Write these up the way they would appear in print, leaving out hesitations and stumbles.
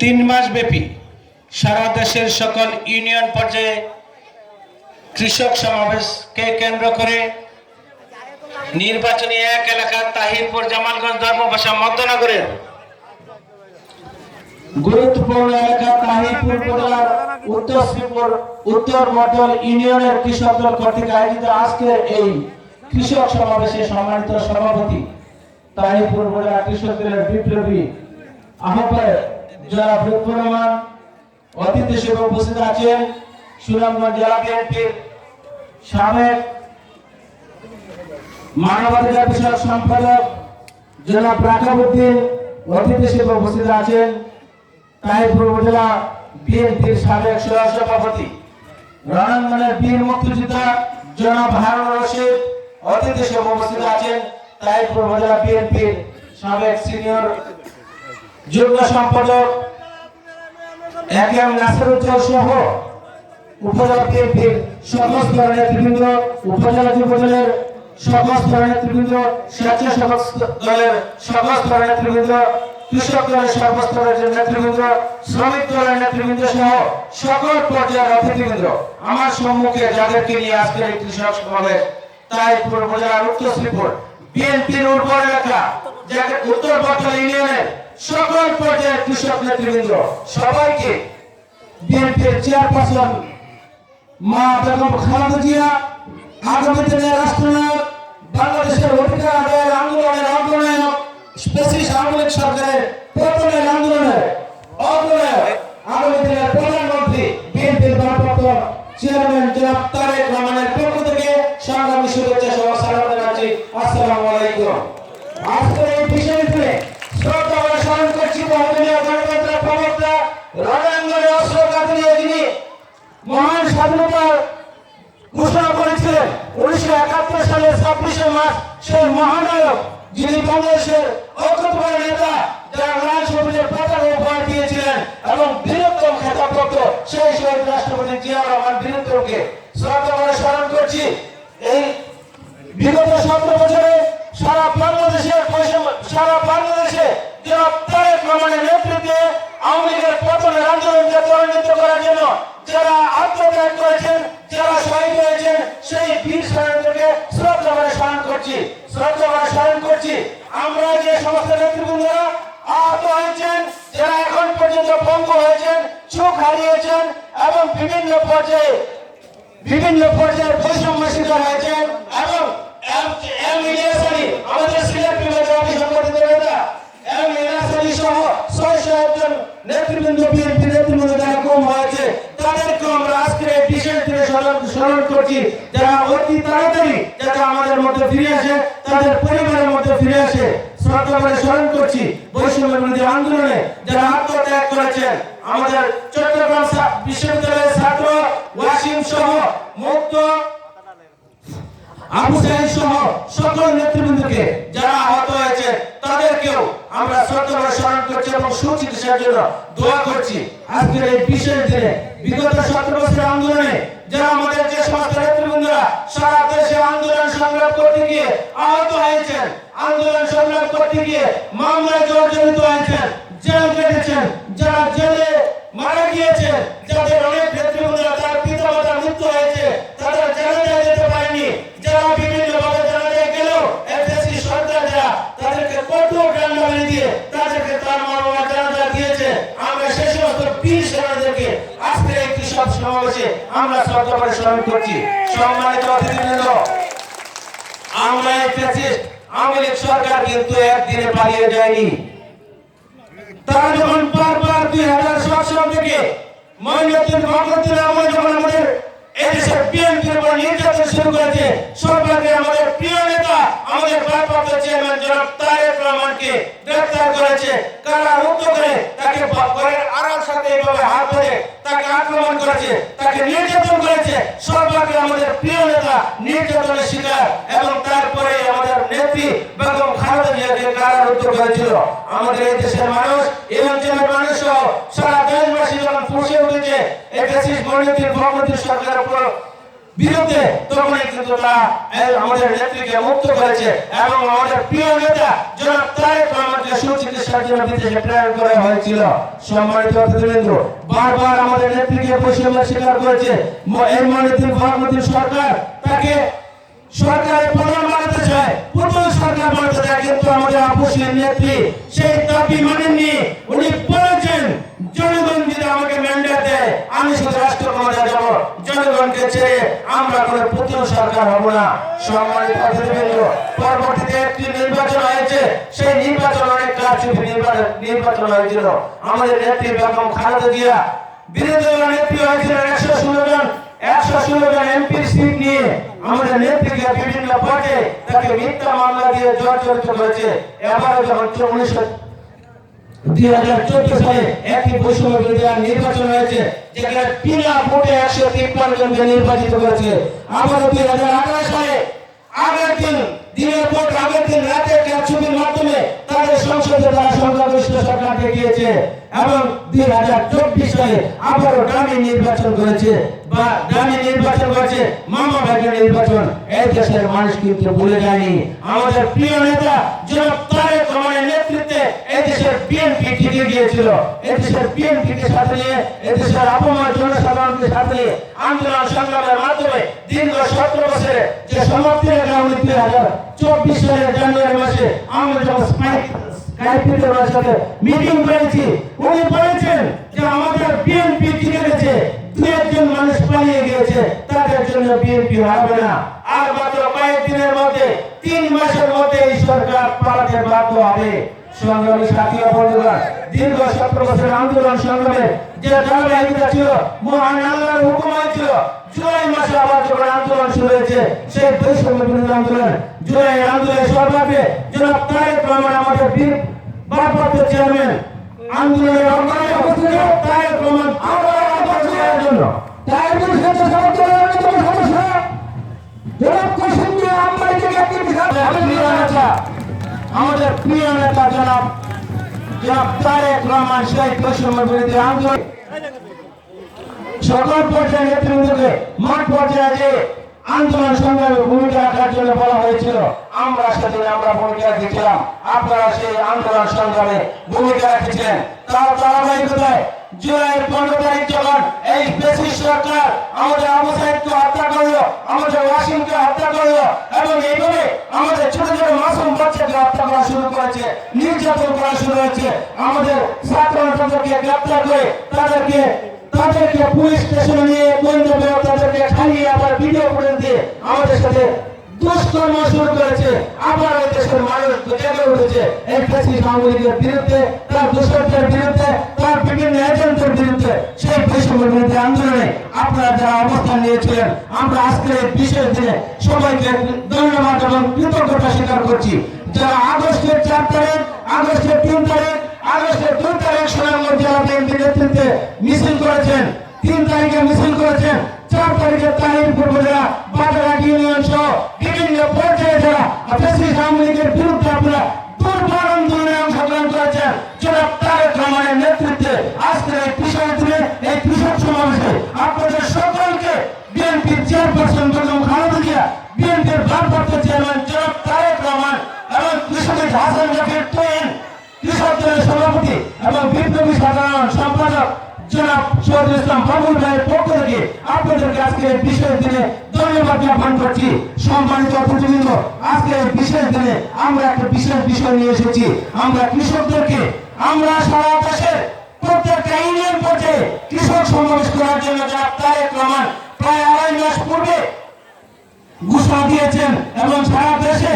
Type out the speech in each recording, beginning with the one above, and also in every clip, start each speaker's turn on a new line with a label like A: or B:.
A: 3 মাস ব্যাপী সারা দেশের সকল ইউনিয়ন পর্যায়ে কৃষক সমাবেশকে কেন্দ্র করে নির্বাচনী এক এলাকা তাহিরপুর জামালগঞ্জ ধর্মপাশা মধ্যনগরের গুরুত্বপূর্ণ এলাকা তাহিরপুর উপজেলার উত্তর শ্রীপুর উত্তর মডেল ইউনিয়নের কৃষক দল কর্তৃক আয়োজিত আজকের এই কৃষক সমাবেশে সম্মানিত সভাপতি তাহিরপুর উপজেলা কৃষক দলের বিপ্লবী আহ্বায়ক জনাব লুৎফর রহমান, অতিথি হিসেবে উপস্থিত আছেন সুনামগঞ্জ জেলা বিএনপির সাবেক মানবাধিকার বিষয়ক সম্পাদক জনাব রাকাবউদ্দিন, অতিথি হিসেবে উপস্থিত আছেন তাহিরপুর উপজেলা বিএনপির সাবেক সহ-সভাপতি রণাঙ্গনের বীর মুক্তিযোদ্ধা জনাব হারুনুর রশিদ, অতিথি হিসেবে উপস্থিত আছেন তাহিরপুর উপজেলা বিএনপির সাবেক সিনিয়র যুগ্ম সম্পাদক একেএম নাসিরুজ্জামান সহ উপজেলা বিএনপির সমস্ত নেতৃবৃন্দ, উপজেলা যুবদলের সমস্ত নেতৃবৃন্দ, স্বেচ্ছাসেবক দলের সমস্ত নেতৃবৃন্দ, কৃষক দলের সর্বস্তরের নেতৃবৃন্দ, শ্রমিক দলের নেতৃবৃন্দ সহ সকল পর্যায়ের অতিথিবৃন্দ, আমার সম্মুখে যাদেরকে নিয়ে আজকের এই কৃষক সমাবেশ তাহিরপুর উপজেলার উত্তর শ্রীপুর বিএনপির উর্বর এলাকা উত্তর বটল ইউনিয়নের সকল পর্যায়ের কৃষক নেতৃবৃন্দ সবাইকে বিএনপির চেয়ারপারসন মা বেগম খালেদা জিয়া, আগামী দিনের রাষ্ট্রনায়ক, বাংলাদেশের অধিকার আদায়ের আন্দোলনের অগ্রনায়ক, ফ্যাসিস্ট আওয়ামী লীগ সরকারের পতনের আন্দোলনের অগ্রনায়ক, আগামী দিনের প্রধানমন্ত্রী বিএনপির ভারপ্রাপ্ত চেয়ারম্যান জনাব তারেক রহমানের পক্ষ থেকে সংগ্রামী শুভেচ্ছা সহ সালাম জানাচ্ছি। আসসালামু আলাইকুম। আজকের এই বিষয়টিতে শ্রদ্ধা করে স্মরণ করছি বহুদিনীয় গণতন্ত্রের প্রবক্তা, রণাঙ্গনে অস্ত্রঘাতী নিয়ে যিনি মহান স্বাধীনতার ঘোষণা করেছিলেন 1971 সালের 26শে মার্চ, সেই মহানায়ক যিনি বাংলাদেশের ঐক্যবদ্ধ নেতা, যারা লাল সবুজের পতাকা উপহার দিয়েছিলেন এবং বীরত্তম খেতাবপ্রাপ্ত সেই শহীদ রাষ্ট্রপতি জিয়াউর রহমান বীরত্তমকে শ্রদ্ধা করে স্মরণ করছি। এই বিগত 17 বছরে সারা বাংলাদেশে জনাব তারেক রহমানের নেতৃত্বে আওয়ামী লীগের পতনের আন্দোলনকে ত্বরান্বিত করার জন্য যারা আত্মত্যাগ করেছেন, যারা শহীদ হয়েছেন, সেই বীর শহীদদেরকে শ্রদ্ধা করে স্মরণ করছি। আমরা যে সমস্ত নেতৃবৃন্দরা আহত হয়েছেন, যারা এখন পর্যন্ত পঙ্গু হয়েছেন, চোখ হারিয়েছেন এবং বিভিন্ন পর্যায়ে বৈষম্য শিকার হয়েছেন এবং আমাদের সিলেট বিভাগের অতি সংগঠিত নেতা সহ 600 জন নেতৃবৃন্দ বিএনপি নেতৃবৃন্দ যারা কম হয়েছে, তাদেরকে আমরা আজকে এই বিশেষ দিনে স্মরণ করছি, যারা অতি তাড়াতাড়ি যাতে আমাদের মধ্যে ফিরে আসে, তাদের পরিবারের মধ্যে ফিরে আসে শ্রদ্ধা করে স্মরণ করছি। বৈষম্য বিরোধী আন্দোলনে যারা আত্মত্যাগ করেছেন, আমাদের চট্টগ্রাম বিশ্ববিদ্যালয়ের ছাত্র ওয়াসিম সহ মুক্ত আবু সাইদ সহ সকল নেতৃবৃন্দকে যারা আহত হয়েছে, তাদেরকেও আমরা শ্রদ্ধা করে স্মরণ করছি এবং সুচিকিৎসার জন্য দোয়া করছি। আজকের এই বিশেষ দিনে বিগত 17 বছরের আন্দোলনে যারা আমাদের যে সমস্ত নেতৃবৃন্দরা সারা দেশে আন্দোলন সংগ্রাম করতে গিয়ে আহত হয়েছেন, আন্দোলন সংগ্রাম করতে গিয়ে মামলায় জর্জরিত হয়েছেন, জেল কেটেছেন, যারা জেলে মারা গিয়েছেন, যাদের অনেক নেতৃবৃন্দরা তার পিতামাতার মৃত্যু হয়েছে, তারা জানাজায় যেতে পারেনি, যারা বিভিন্নভাবে জানাজায় গেলেও এফএসি সরকাররা তাদেরকে কঠোর দণ্ডাবলি দিয়ে তাদেরকে তার মর্যাদা জানাজা দিয়েছে। আমরা সেই সমস্ত বীর সেনাদেরকে আজকে এই কৃষক সমাবেশে আমরা শ্রদ্ধা করে স্মরণ করছি। সম্মানিত অতিথিবৃন্দ, আমরা ফ্যাসিস্ট আওয়ামী লীগ সরকার কিন্তু একদিনে পালিয়ে যায়নি। তারা যখন বারবার 2007 সাল থেকে মঈনুদ্দিন মোহাম্মদের আমলে যখন আমাদের এদেশের বিএনপির উপর নির্যাতন শুরু করেছে, সরকারকে আমাদের প্রিয় নেতা, আমাদের ভারপ্রাপ্ত চেয়ারম্যান জনাব তারেক রহমানকে গ্রেফতার করেছে, কারারুদ্ধ করে তাকে ঘরের আড়াল সাথে এইভাবে হাত ধরে তাকে আক্রমণ করেছে, তাকে নির্যাতন করেছে। সরকারকে আমাদের প্রিয় নেতা নির্যাতনের শিকার এবং তারপরে আমাদের নেত্রী বেগম খালেদা জিয়াকে কারারুদ্ধ করেছিল। আমাদের এই দেশের মানুষ, এই অঞ্চলের মানুষ সহ সারা দেশবাসী যখন ফুঁসে উঠেছে এই ফ্যাসিস্ট মঈনুদ্দিন মোহাম্মদের সরকারের উপর বিরুদ্ধে তখনই কিন্তু তারা আমাদের নেত্রীকে মুক্ত করেছে এবং আমাদের প্রিয় নেতা জনাব তারেক রহমানকে সুচিকিৎসার জন্য বিদেশে প্রেরণ করা হয়েছিল। সম্মানিত অতিথিবৃন্দ, বারবার আমাদের নেত্রীকে বৈষম্যের শিকার করেছে এই মনোনীত সরকার। তাকে সরকারের প্রধান বানাতে চায়, প্রধান সরকার বানাতে চায়, কিন্তু আমাদের আপুসের নেত্রী সেই দাবি মানেননি। উনি বলেছেন জনগণ যদি আমাকে ম্যান্ডেট দেয় আমি শুধু রাষ্ট্র ক্ষমতায় যাব, জনগণকে ছেড়ে আমরা কোনো প্রতিনিধি সরকার হব না। সম্মানিত অতিথিবৃন্দ, পরবর্তীতে একটি নির্বাচন হয়েছে, সেই নির্বাচন অনেক কারচুপি নির্বাচন হয়েছিল। আমাদের নেত্রী বেগম খালেদা জিয়া বিরোধী দল নেত্রী হয়েছিলেন 116 জন এমপির সিট নিয়ে। আমাদের নেত্রীকে বিভিন্ন পর্যায়ে তাকে মিথ্যা মামলা দিয়ে জর্জরিত করেছে। এবারে যখন 2014 সালে একটি বৈষম্য বিরোধী নির্বাচন হয়েছে, যেখানে বিনা ভোটে 153 জনকে নির্বাচিত করেছে। আবার 2018 সালে আগের দিনের ভোট আগের দিন রাতে কারচুপির মাধ্যমে তাদের সংসদে তারা সংখ্যাগরিষ্ঠ সরকার দেখিয়েছে এবং 2024 সালে আবারও ডামি নির্বাচন করেছে বা ডামি নির্বাচন করেছে, মামা ভাগের নির্বাচন। এই দেশের মানুষ কিন্তু ভুলে যায়নি। আমাদের প্রিয় নেতা জনাব তারেক রহমানের নেতৃত্বে এই দেশের বিএনপি টিকে গিয়েছিল। এই দেশের বিএনপিকে সাথে নিয়ে, এই দেশের আপামর জনসাধারণকে সাথে নিয়ে আন্দোলন সংগ্রামের মাধ্যমে দীর্ঘ 17 বছরে যে সমাপ্তি রেখা উনি 2024 সালের জানুয়ারি মাসে আমরা যখন স্কাইপির সাথে মিটিং করেছি, উনি বলেছেন যে আমাদের বিএনপি টিকে গেছে, দু একজন মানুষ পালিয়ে গিয়েছে, তাদের জন্য বিএনপি হবে না। আর মাত্র কয়েকদিনের মধ্যে 3 মাসের মধ্যে এই সরকার পালাতে বাধ্য হবে। সংগ্রামী সাথী ও বন্ধুগণ, দীর্ঘ 17 বছরের আন্দোলন সংগ্রামে যে ধারাবাহিকতা ছিল, মহান আল্লাহর হুকুম ছিল, জুলাই মাসে আবার যখন আন্দোলন শুরু হয়েছে, সেই বৈষম্য বিরোধী আন্দোলন, জুলাই আন্দোলনের সর্বাগ্রে জনাব তারেক রহমান আমাদের বীর ভারপ্রাপ্ত চেয়ারম্যান আন্দোলনের অগ্রণী উপস্থিত তারেক রহমান আমাদের জন্য আমাদের প্রিয় নেতা জনাব তারেক রহমান সেই বৈষম্য বিরোধী আন্দোলন সকল পর্যায়ে নেতৃবৃন্দকে মাঠ পর্যায়ে যে আন্দোলন সংগ্রামে ভূমিকা রাখার জন্য বলা হয়েছিল, আমরা সেদিন ভূমিকা রেখেছিলাম। আপনারা সেই আন্দোলন সংগ্রামে ভূমিকা রেখেছিলেন। তার ধারাবাহিকতায় জুলাইয়ের 15 তারিখ যখন এই ফ্যাসিস্ট সরকার আমাদের আবু সাইদকে হত্যা করলো, আমাদের ওয়াসিমকে হত্যা করলো এবং এইভাবে আমাদের ছোট ছোট মাসুম বাচ্চাকে হত্যা করা শুরু করেছে, নির্যাতন করা শুরু হয়েছে, আমাদের ছাত্রদেরকে গ্রেপ্তার করে তাদেরকে পুলিশ স্টেশনে নিয়ে বন্ধবে, তাদেরকে খাইয়ে আবার ভিডিও করে দিয়ে আমাদের সাথে দুষ্কর্ম শুরু করেছে। আবার এই দেশের মানুষ জেগে উঠেছে এই ফ্যাসিস্ট আওয়ামী লীগের বিরুদ্ধে, তার দুষ্কর্মের বিরুদ্ধে, তার বিভিন্ন এজেন্টের বিরুদ্ধে। সেই বৈষম্য বিরোধী আন্দোলনে আপনারা যারা অবস্থান নিয়েছিলেন, আমরা আজকের এই বিশেষ দিনে সবাইকে ধন্যবাদ এবং কৃতজ্ঞতা স্বীকার করছি। যারা আগস্টের 4 তারিখ, আগস্টের 3 তারিখ, আগস্টের 2 তারিখ সোনারগাঁও জেলা বিএনপির নেতৃত্বে মিছিল করেছেন, 3 তারিখে মিছিল করেছেন, 4 তারিখে তাহিরপুর উপজেলা বাজারহাট ইউনিয়ন সহ বিভিন্ন পর্যায়ে যারা ফ্যাসিস্ট আওয়ামী লীগের বিরুদ্ধে আপনারা দুর্বার আন্দোলনে অংশগ্রহণ করেছেন, জনাব তারেক রহমানের নেতৃত্বে আজকের এই কৃষক দিনে, এই কৃষক সমাবেশে আপনাদের সকলকে বিএনপির চেয়ারপারসন বেগম খালেদা জিয়া, বিএনপির ভারপ্রাপ্ত চেয়ারম্যান জনাব তারেক রহমান এবং কৃষকের হাসান জাকির তুহিন, কৃষক দলের সভাপতি এবং বিপ্লবী সাধারণ সম্পাদক জনাব শহীদুল ইসলাম বাবুল ভাইয়ের পক্ষ থেকে আপনাদেরকে আজকে এই বিশেষ দিনে ধন্যবাদ জ্ঞাপন করছি। সম্মানিত অতিথিবৃন্দ, আজকে এই বিশেষ দিনে আমরা একটা বিশেষ বিষয় নিয়ে এসেছি। আমরা কৃষকদেরকে, আমরা সারা দেশের প্রত্যেকটা ইউনিয়ন পর্যায়ে কৃষক সমাবেশ করার জন্য জনাব তারেক রহমান প্রায় 2.5 মাস পূর্বে ঘোষণা দিয়েছেন এবং সারা দেশে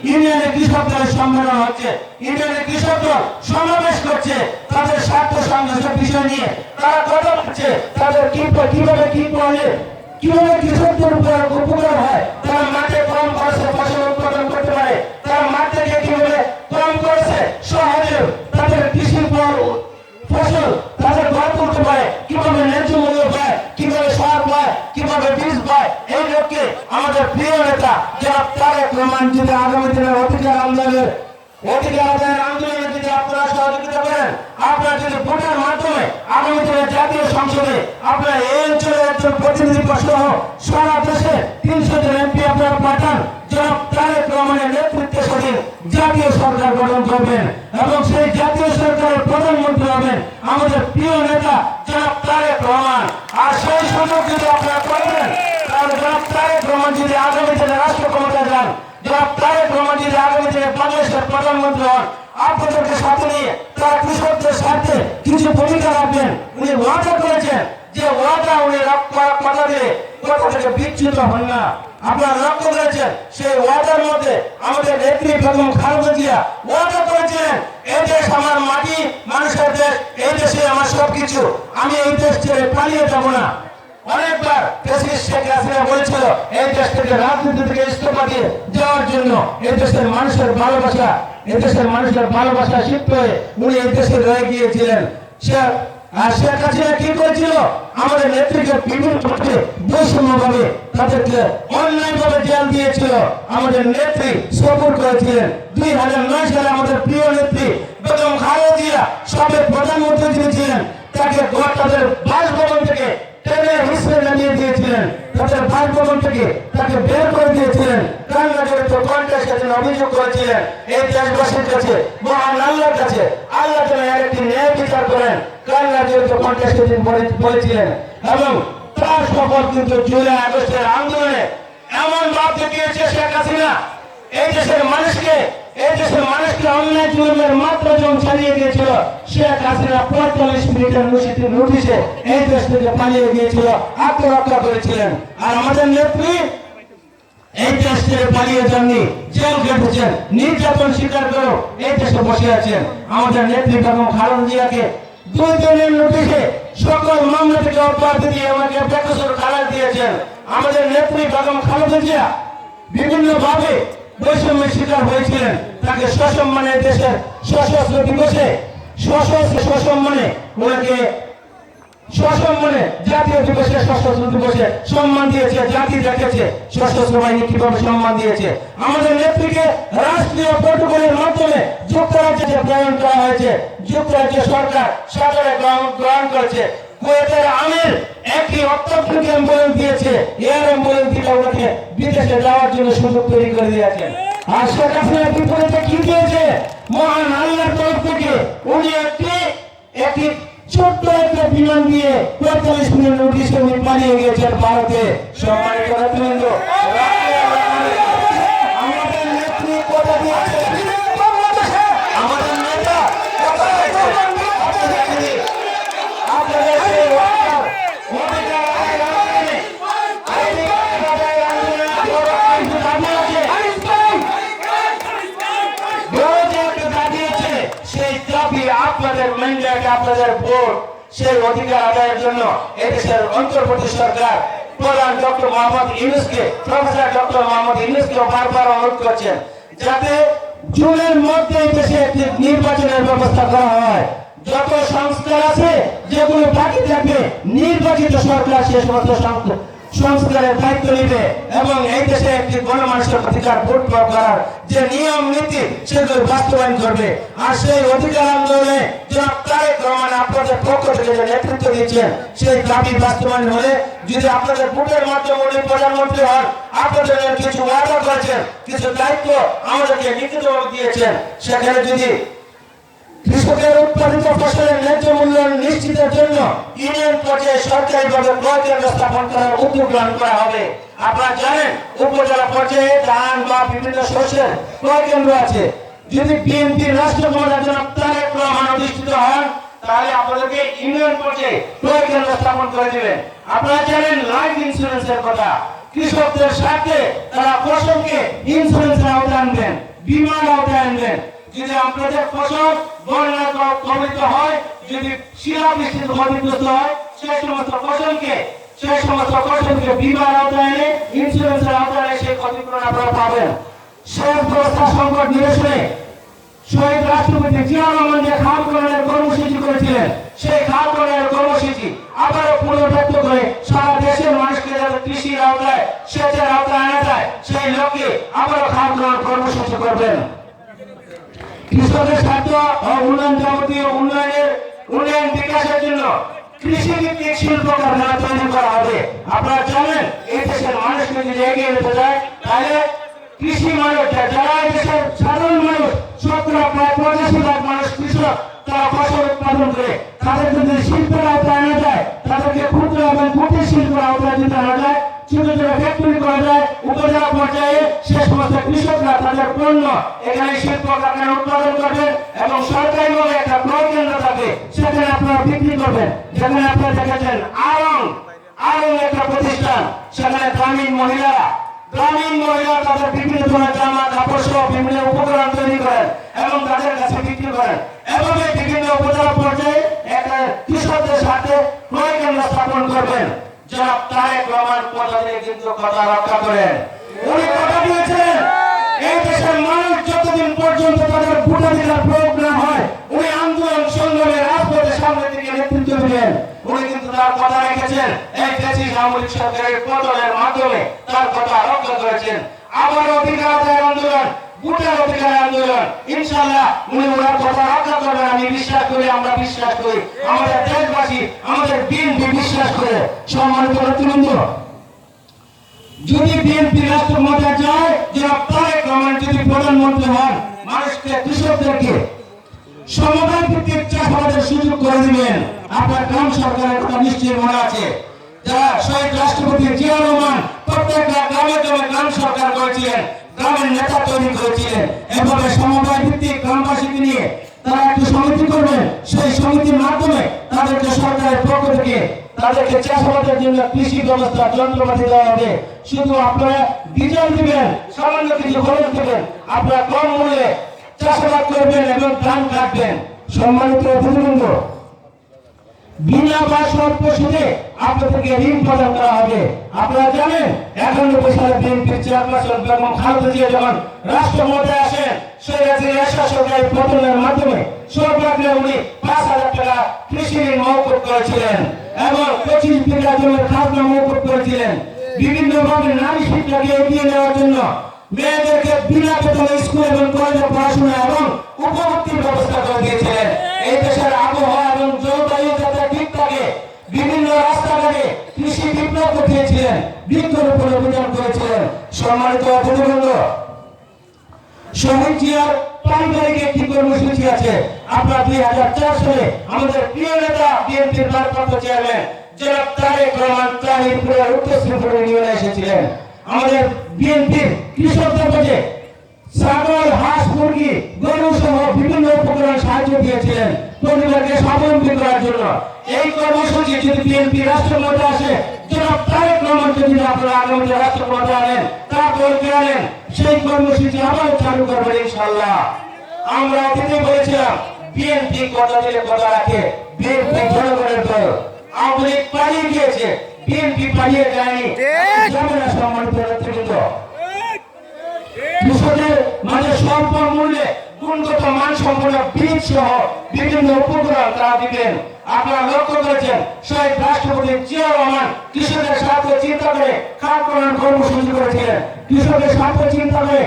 A: ইউনিয়নের কৃষক দলের সম্মেলন হচ্ছে, ইউনিয়নের কৃষক দল সমাবেশ করছে, তাদের স্বার্থ সংঘর্ষের বিষয় নিয়ে তারা কথা বলছে, তাদের কিভাবে কি করলে কিভাবে কৃষকদের উপকার হয়, তারা মাঠে কম খরচে ফসল উৎপাদন করতে পারে, তারা মাঠ থেকে কিভাবে কম খরচে সহজে তাদের কৃষি ফসল তাদের ঘর করতে পারে, কিভাবে ন্যায্য মূল্য পায়, কিভাবে সার পায়, কিভাবে বীজ পায়। এই লক্ষ্যে আমাদের প্রিয় নেতা জনাব তারেক রহমান যদি আগামী দিনের অধিকার আন্দোলনে যদি আপনারা সহযোগিতা করেন, আপনারা যদি ভোটের মাধ্যমে আগামী দিনের জাতীয় সংসদে আপনারা এই অঞ্চলের নির্বাচন প্রতিনিধি সহ সারা দেশে 300 জন এমপি আপনারা পাঠান, জনাব তারেক রহমানের নেতৃত্বে সেদিন জাতীয় সরকার গঠন করবেন এবং সেই জাতীয় সরকারের প্রধানমন্ত্রী হবেন আমাদের প্রিয় নেতা জনাব তারেক রহমান। আর সেই সুযোগ যদি আপনারা করবেন, তাহলে জনাব তারেক রহমান যদি আগামী দিনে রাষ্ট্র ক্ষমতায় যান, জনাব তারেক রহমান যদি আগামী দিনে বাংলাদেশের প্রধানমন্ত্রী হন, আপনাদেরকে সাথে নিয়ে তারা কৃষকদের স্বার্থে কিছু ভূমিকা রাখবেন। উনি ওয়াদা করেছেন যে ওয়াদা উনি কথা দিয়ে কথা থেকে বিচ্যুত হন না। আপনারা লক্ষ্য করেছেন সেই ওয়াদার মধ্যে আমাদের নেত্রী বেগম খালেদা জিয়া ওয়াদা করেছিলেন, এই দেশ আমার মাটি, মানুষের দেশ, এই দেশে আমার সবকিছু, আমি এই দেশ ছেড়ে পালিয়ে যাব না। অনেকবার প্রেসিডেন্ট শেখ হাসিনা বলেছিল এই দেশ থেকে রাজনীতি থেকে ইস্তফা দিয়ে যাওয়ার জন্য। এই দেশের মানুষের ভালোবাসা, এই দেশের মানুষের ভালোবাসা সিদ্ধ হয়ে উনি এই দেশে রয়ে গিয়েছিলেন। শেখ হাসিনা কি করেছিল? আমাদের নেত্রীকে বিভিন্ন পথে বৈষম্যভাবে তাদেরকে অন্যায়ভাবে জেল দিয়েছিল। আমাদের নেত্রী সফর করেছিলেন। 2009 সালে আমাদের প্রিয় নেত্রী বেগম খালেদা জিয়া সাবেক প্রধানমন্ত্রী যিনি ছিলেন, তাকে তাদের বাসভবন থেকে টেনে হিসেবে নামিয়ে দিয়েছিলেন, তাদের বাসভবন থেকে তাকে বের করে দিয়েছিলেন। কান্না জড়িত কণ্ঠের সাথে অভিযোগ করেছিলেন এই দেশবাসীর কাছে, মহান আল্লাহর কাছে, আল্লাহ যেন এর একটি ন্যায় বিচার করেন। কান্না জড়িত কণ্ঠের সাথে বলেছিলেন এবং তার সফল কিন্তু জুলাই আগস্টের আন্দোলনে এমন ভাব দেখিয়েছে শেখ হাসিনা। এই দেশের মানুষকে অন্যায় জুলুমের মাত্রা যখন ছাড়িয়ে দিয়েছিল, শেখ হাসিনা 45 মিনিটের নোটিশে এই দেশ থেকে পালিয়ে গিয়েছিল, আত্মরক্ষা করেছিলেন। আর আমাদের নেত্রী এই দেশ থেকে পালিয়ে যাননি, জেল কেটেছেন, নির্যাতন স্বীকার করেও এই দেশে বসে আছেন। আমাদের নেত্রী বেগম খালেদা জিয়াকে 2 দিনের নোটিশে সকল মামলা থেকে অব্যাহতি দিয়ে আমাকে বেকসুর খালাস দিয়েছেন। আমাদের নেত্রী বেগম খালেদা জিয়া বিভিন্ন ভাবে বৈষম্যের শিকার হয়েছিলেন। তাকে সসম্মানে দেশের সশস্ত্র দিবসে সসম্মানে ওনাকে সসম্মানে জাতীয় দিবসে সশস্ত্র দিবসে সম্মান দিয়েছে, জাতি দেখেছে সশস্ত্র বাহিনী কিভাবে সম্মান দিয়েছে। আমাদের নেত্রীকে রাষ্ট্রীয় প্রটোকলের মাধ্যমে যুক্তরাজ্যে প্রেরণ করা হয়েছে। যুক্তরাজ্য সরকার সাদরে গ্রহণ করেছে। কুয়েতের আমির একটি অত্যাধুনিক অ্যাম্বুলেন্স দিয়েছে, এয়ার অ্যাম্বুলেন্স দিয়ে ওনাকে বিদেশে যাওয়ার জন্য সুযোগ তৈরি করে দিয়েছেন। আর শেখ হাসিনা বিপরীতে কি দিয়েছে? মহান আল্লাহর তরফ থেকে উনি একটি ছোট্ট একটা বিমান দিয়ে 45 মিনিট নোটিশে উনি পালিয়ে গিয়েছেন ভারতে। সম্মানিত নেতৃবৃন্দ, আমাদের নেত্রী কথা দিয়েছে, আমাদের নেতা কথা দিয়েছে, আপনাদের সেই অধিকার আন্দোলনে সেই দাবি আপনাদের ম্যান্ডেট, আপনাদের ভোট, সেই অধিকার আদায়ের জন্য এদেশের অন্তর্বর্তী সরকার প্রধান ডক্টর মোহাম্মদ ইউনূসকে, প্রফেসর ডক্টর মোহাম্মদ ইউনূসকে বারবার অনুরোধ করছেন যাতে জুনের মধ্যে দেশে একটি নির্বাচনের ব্যবস্থা করা হয়। যত সংস্কার আছে যেগুলো বাকি থাকবে, নির্বাচিত সরকার সে সমস্ত সংস্কারের দায়িত্ব নিবে এবং এই দেশে একটি গণমানুষের অধিকার ভোট প্রয়োগ করার যে নিয়ম নীতি সেগুলো বাস্তবায়ন করবে। আর সেই অধিকার আন্দোলনে জনাব তারেক রহমান আপনাদের পক্ষ থেকে যে নেতৃত্ব দিচ্ছেন, সেই দাবি বাস্তবায়ন হলে যদি আপনাদের ভোটের মাধ্যমে উনি প্রধানমন্ত্রী হন, আপনাদের কিছু ওয়াদা করেছেন, কিছু দায়িত্ব আমাদেরকে লিখিতভাবে দিয়েছেন, সেখানে যদি কৃষকের উৎপাদিত ফসলের ন্যায্য মূল্য নিশ্চিতের জন্য ইউনিয়ন পর্যায়ে সরকারিভাবে ক্রয় কেন্দ্র স্থাপন করার উদ্যোগ গ্রহণ করা হবে। আপনারা জানেন উপজেলা পর্যায়ে ধান বা বিভিন্ন শস্যের ক্রয় কেন্দ্র আছে। যদি বিএনপির রাষ্ট্র ক্ষমতার জন্য তারেক রহমান অধিষ্ঠিত হন, তাহলে আপনাদেরকে ইউনিয়ন পর্যায়ে ক্রয় কেন্দ্র স্থাপন করে দিবেন। আপনারা জানেন লাইফ ইন্স্যুরেন্সের কথা, কৃষকদের সাথে তারা ফসলকে ইন্স্যুরেন্সের আওতায় আনবেন, বীমার আওতায় আনবেন। যদি আপনাদের ফসল বন্যা কবলিত হয়, যদি শিলাবৃষ্টিতে ক্ষতিগ্রস্ত হয়, সেই সমস্ত ফসলকে বীমার আওতায় এনে ইন্স্যুরেন্সের আওতায় এনে সেই ক্ষতিপূরণ আপনারা পাবেন। সেচ ব্যবস্থা সংকট নিরসনে শহীদ রাষ্ট্রপতি জিয়া রহমান যে খাল খননের কর্মসূচি করেছিলেন, সেই খাল খননের কর্মসূচি আবারও পুনর্ব্যক্ত করে সারা দেশের মানুষকে যাতে কৃষির আওতায়, সেচের আওতায় আনা যায়, সেই লক্ষ্যে আবারও খাল খনন কর্মসূচি করবেন। কৃষকের স্বার্থ ও উন্নয়ন, যাবতীয় উন্নয়ন বিকাশের জন্য কৃষি ভিত্তিক শিল্প কারখানা তৈরি করা হবে। আপনারা জানেন এই দেশের মানুষকে যদি এগিয়ে নিতে যায় তাহলে কৃষি মানুষ যারা এই দেশের সাধারণ মানুষ, শতকরা প্রায় 85% মানুষ কৃষক, তারা ফসল উৎপাদন করে, তাদের যদি শিল্পের আওতায় আনা যায়, তাদেরকে ক্ষুদ্র এবং কুটির শিল্পের আওতায় দিতে আনা যায়, ছোট ছোট ফ্যাক্টরি করা যায়, উপজেলা পর্যায়ে সে সমস্ত কৃষকরা তাদের পণ্য এখানে শিল্প কারখানা উৎপাদন করবেন এবং সরকারিভাবে একটা ক্রয় কেন্দ্র থাকে, সেখানে আপনারা বিক্রি করবেন। যেখানে আপনারা দেখেছেন আরং একটা প্রতিষ্ঠান, সেখানে গ্রামীণ মহিলা তাদের বিভিন্ন ধরনের জামা কাপড় সহ বিভিন্ন উপকরণ তৈরি করেন এবং তাদের কাছে বিক্রি করেন। এভাবে বিভিন্ন উপজেলা পর্যায়ে একটা কৃষকদের সাথে ক্রয় কেন্দ্র স্থাপন করবেন। জনাব তারেক রহমান কথা দিয়ে কিন্তু কথা রক্ষা করেন। উনি কথা দিয়েছেন এই দেশের মানুষ যতদিন পর্যন্ত তাদের ভোটাধিকার প্রয়োগ না হয়, উনি আন্দোলন সংগ্রামে রাজপথে সামনে থেকে নেতৃত্ব দিবেন। উনি কিন্তু তার কথা রেখেছেন। এই দেশি সামরিক সরকারের পতনের মাধ্যমে তার কথা রক্ষা করেছেন। আবার অধিকার আদায়ের আন্দোলন, ভোটের অধিকার আন্দোলন, ইনশাআল্লাহ উনি ওনার কথা রক্ষা করবেন। আমি বিশ্বাস করি, আমরা বিশ্বাস করি, আমাদের দেশবাসী, আমাদের বিএনপি বিশ্বাস করে। সম্মানিত নেতৃবৃন্দ, যদি বিএনপি রাষ্ট্র ক্ষমতায় যায়, জনাব তারেক রহমান যদি প্রধানমন্ত্রী হন, মানুষকে, কৃষকদেরকে সমবায় ভিত্তিক চাষাবাদের সুযোগ করে দিবেন। আপনার গ্রাম সরকারের কথা নিশ্চয়ই মনে আছে, যারা শহীদ রাষ্ট্রপতি জিয়া রহমান প্রত্যেকটা গ্রামে গ্রামে গ্রাম সরকার করেছিলেন, গ্রামের নেতা তৈরি করেছিলেন। এভাবে সমবায় ভিত্তিক গ্রামবাসীকে নিয়ে তারা একটি সমিতি করবেন। সেই সমিতির মাধ্যমে তাদেরকে সরকারের পক্ষ থেকে তাদেরকে চাষাবাদের জন্য কৃষি ব্যবস্থা যন্ত্রপাতি দেওয়া হবে। শুধু আপনারা ডিজেল দিবেন, সামান্য কিছু খরচ দেবেন, আপনারা কম মূল্যে চাষাবাদ করবেন এবং ধান কাটবেন। সম্মানিত অতিথিবৃন্দ, বিনা বা স্বল্প সুদে আপনাদেরকে ঋণ প্রদান করা হবে। আপনারা জানেন 91 সালে বিএনপির চেয়ারপারসন বেগম খালেদা জিয়া যখন রাষ্ট্র ক্ষমতায় আসেন, সেই সরকারি পতনের মাধ্যমে সর্বাগ্রে উনি 5,000 টাকা কৃষি ঋণ মওকুফ করেছিলেন এবং 25 বিঘা জমির খাজনা মওকুফ করেছিলেন। বিভিন্ন ভাবে নারী শিক্ষাকে এগিয়ে নেওয়ার জন্য মেয়েদেরকে বিনা বেতনে স্কুল এবং কলেজে পড়াশোনা এবং উপভোক্তির ব্যবস্থা করে দিয়েছিলেন। এই দেশের আবহাওয়া এবং জলবায়ু যাতে ঠিক থাকে, বিভিন্ন রাস্তাঘাটে কৃষি বিপ্লব ঘটিয়েছিলেন, বৃক্ষরোপণ অভিযান করেছিলেন। সম্মানিত অতিথিবৃন্দ, শহীদ জিয়ার পারিবারিক একটি কর্মসূচি আছে। আপনার 2004 সালে আমাদের প্রিয় নেতা বিএনপির ভারপ্রাপ্ত চেয়ারম্যান জনাব তারেক রহমান তাহিরপুরের উত্তর শ্রীপুরে নিয়ে এসেছিলেন। আমাদের বিএনপির কৃষকদের কাছে ছাগল, হাঁস, মুরগি, গরু সহ বিভিন্ন উপকরণ সাহায্য দিয়েছিলেন পরিবারকে স্বাবলম্বী করার জন্য। এই কর্মসূচি যদি বিএনপি রাষ্ট্র ক্ষমতায় আসে, জনাব তারেক রহমান যদি আপনারা আগামীতে রাষ্ট্র ক্ষমতায় আনেন, তারপর আনেন, সেই কর্মসূচি আবার চালু করবেন ইনশাআল্লাহ। আমরা অতীতে বলেছিলাম বিএনপি কথা দিলে কথা রাখে, বিএনপি জনগণের দল। আওয়ামী লীগ পালিয়ে গিয়েছে, বিএনপি পালিয়ে যায়নি। সম্মানিত নেতৃবৃন্দ, কৃষকদের মাঝে স্বল্প মূল্যে গুণগত মানসম্পন্ন বীজ সহ বিভিন্ন উপকরণ তারা দিবেন। আপনারা লক্ষ্য করেছেন শহীদ রাষ্ট্রপতি জিয়া রহমান কৃষকের স্বার্থ চিন্তা করে খাত করার কর্মসূচি করেছিলেন। কৃষকের স্বার্থ চিন্তা করে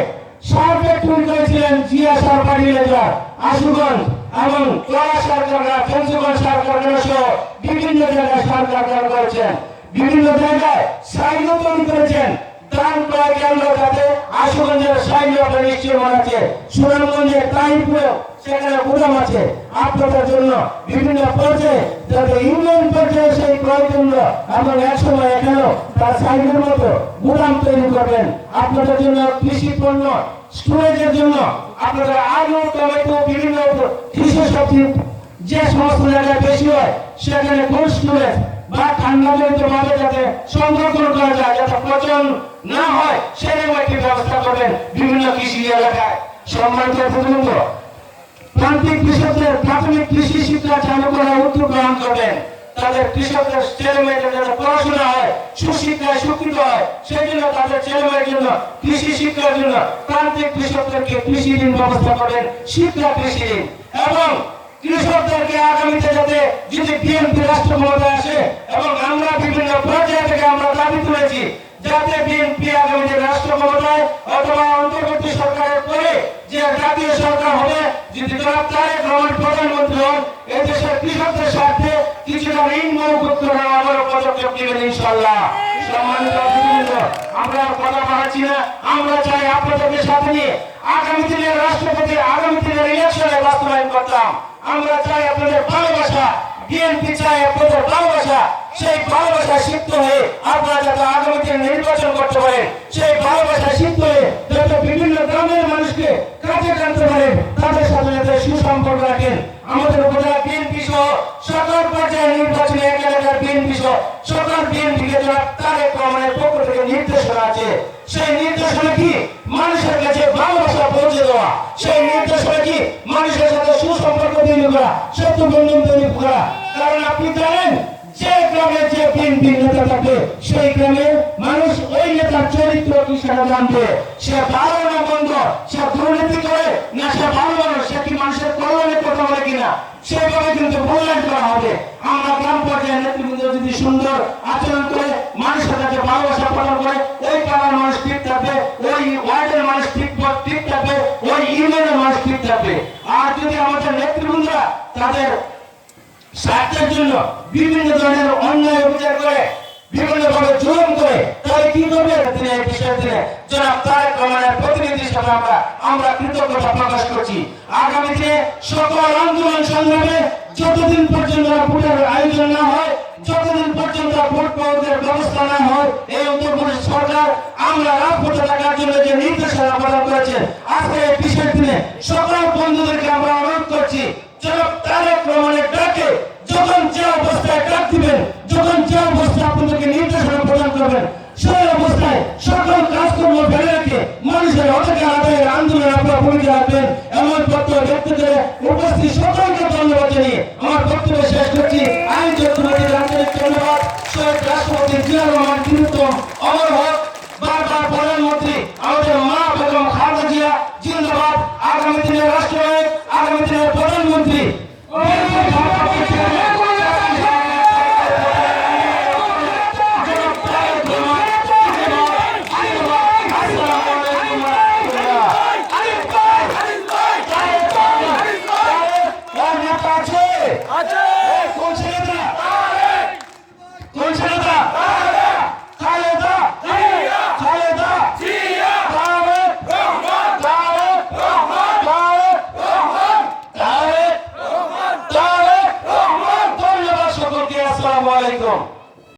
A: সার ফ্যাক্টরি করেছিলেন, জিয়া সার ফার্টিলাইজার, আশুগঞ্জ এবং কলা সার কারখানা, ফেন্সগঞ্জ সার কারখানা সহ বিভিন্ন জায়গায় সার কারখানা করেছেন। বিভিন্ন জায়গায় সাইলো তৈরি করেছেন। ধান ক্রয় কেন্দ্র যাতে আশুগঞ্জের সাইলো নিশ্চয় মনে আছে, সুনামগঞ্জের তাহিরপুরেও সেখানে গুদাম আছে। আপনাদের জন্য বিভিন্ন পর্যায়ে যাতে ইউনিয়ন পর্যায়ে সেই ক্রয় কেন্দ্র এবং একসময় এখানেও তার সাইলের মতো গুদাম তৈরি করবেন। আপনাদের জন্য কৃষি পণ্য স্টোরেজের জন্য আপনাদের আলু, টমেটো, বিভিন্ন কৃষি সবজি যে সমস্ত জায়গায় বেশি হয় সেখানে কোল্ড স্টোরেজ বা ঠান্ডাজনিত ভাবে যাতে সংরক্ষণ করা যায়, যাতে পচন না হয়, সেরকম একটি ব্যবস্থা করবেন বিভিন্ন কৃষি এলাকায়। সম্মানিত প্রতিবন্ধ, প্রান্তিক কৃষকদের প্রাথমিক কৃষি শিক্ষা চালু করার উদ্যোগ গ্রহণ করবেন। তাদের কৃষকদের ছেলেমেয়েদের যাতে পড়াশোনা হয়, সুশিক্ষায় শিক্ষিত হয়, সেই জন্য তাদের ছেলেমেয়ের জন্য কৃষি শিক্ষার জন্য প্রান্তিক কৃষকদেরকে কৃষি ঋণ ব্যবস্থা করবেন, শিক্ষা কৃষি ঋণ। এবং কৃষকদেরকে আগামীতে যাতে যদি বিএনপি রাষ্ট্র ক্ষমতায় আসে এবং আমরা বিভিন্ন পর্যায় থেকে আমরা দাবি তুলেছি যাতে বিএনপি আগামীতে রাষ্ট্র ক্ষমতায় অথবা অন্তর্বর্তী সরকারের পরে যে জাতীয় সরকার হবে, যদি জনাব তারেক রহমান প্রধানমন্ত্রী হন, এদেশের কৃষকদের স্বার্থে কিছুটা ঋণ মৌকুব করে আবারও পদক্ষেপ নেবেন ইনশাআল্লাহ। সম্মানিত অতিথিবৃন্দ, আমরা আর কথা বাড়াচ্ছি না। আমরা চাই আপনাদেরকে সাথে নিয়ে আগামী দিনের রাষ্ট্রপতি, আগামী দিনের ইলেকশনে বাস্তবায়ন করতাম। আমরা চাই আপনাদের ভালোবাসা, বিএনপি চাই আপনাদের ভালোবাসা। সেই ভালোবাসা সিদ্ধ হয়ে আপনারা যাতে আগামী দিনে নির্বাচন করতে পারেন, সেই ভালোবাসা সিদ্ধ হয়ে যাতে বিভিন্ন গ্রামের মানুষকে কাছে টানতে পারেন, তাদের সাথে যাতে সুসম্পর্ক রাখেন। আমাদের উপজেলা বিএনপি সহ সকল পর্যায়ে নির্বাচনে এক এলাকার বিএনপি সহ সকল বিএনপিকে তারেক রহমানের পক্ষ থেকে নির্দেশনা আছে। সেই নির্দেশনা কি? মানুষের কাছে ভালোবাসা পৌঁছে দেওয়া। সেই নির্দেশনা কি? মানুষের সাথে সুসম্পর্ক তৈরি করা, সত্য বন্ধন তৈরি করা। কারণ আপনি জানেন, যে গ্রামে যে বিএনপি নেতা থাকে সেই গ্রামের মানুষ ওই নেতার চরিত্র কি সেটা জানবে। সে ভালো না মন্দ, সে দুর্নীতি করে না সে ভালো মানুষ, সে কি মানুষের কল্যাণের কথা বলে কিনা, সেভাবে কিন্তু মূল্যায়ন করা হবে। আমরা গ্রাম পর্যায়ের নেতৃবৃন্দ যদি সুন্দর আচরণ করে মানুষের কাছে ভালোবাসা প্রদান করে, ওই পাড়ার মানুষ ঠিক থাকবে, ওই ওয়ার্ডের মানুষ ঠিক থাকবে, ওই ইউনিয়নের মানুষ ঠিক থাকবে। আর যদি আমাদের নেতৃবৃন্দরা তাদের স্বার্থের জন্য বিভিন্ন ধরনের অন্যায় অবিচার করে, বিভিন্ন ভাবে জুলুম করে, তাহলে কি করবে? এই বিষয়তে জনাব তারেক রহমানের প্রতিনিধি হিসেবে আমরা কৃতজ্ঞতা প্রকাশ করছি। আগামী দিনে সকল আন্দোলন সংগ্রামে যতদিন পর্যন্ত ভোটের আয়োজন না হয়, যতদিন পর্যন্ত ভোট পাওয়ার ব্যবস্থা না হয়, এই অন্তর্বর্তী সরকার আমরা রাজপথে থাকার জন্য যে নির্দেশনা প্রদান করেছে, আজকে এই বিশেষ দিনে সকল বন্ধুদেরকে আমরা অনুরোধ করছি, জনাব তারেক রহমানের ডাকে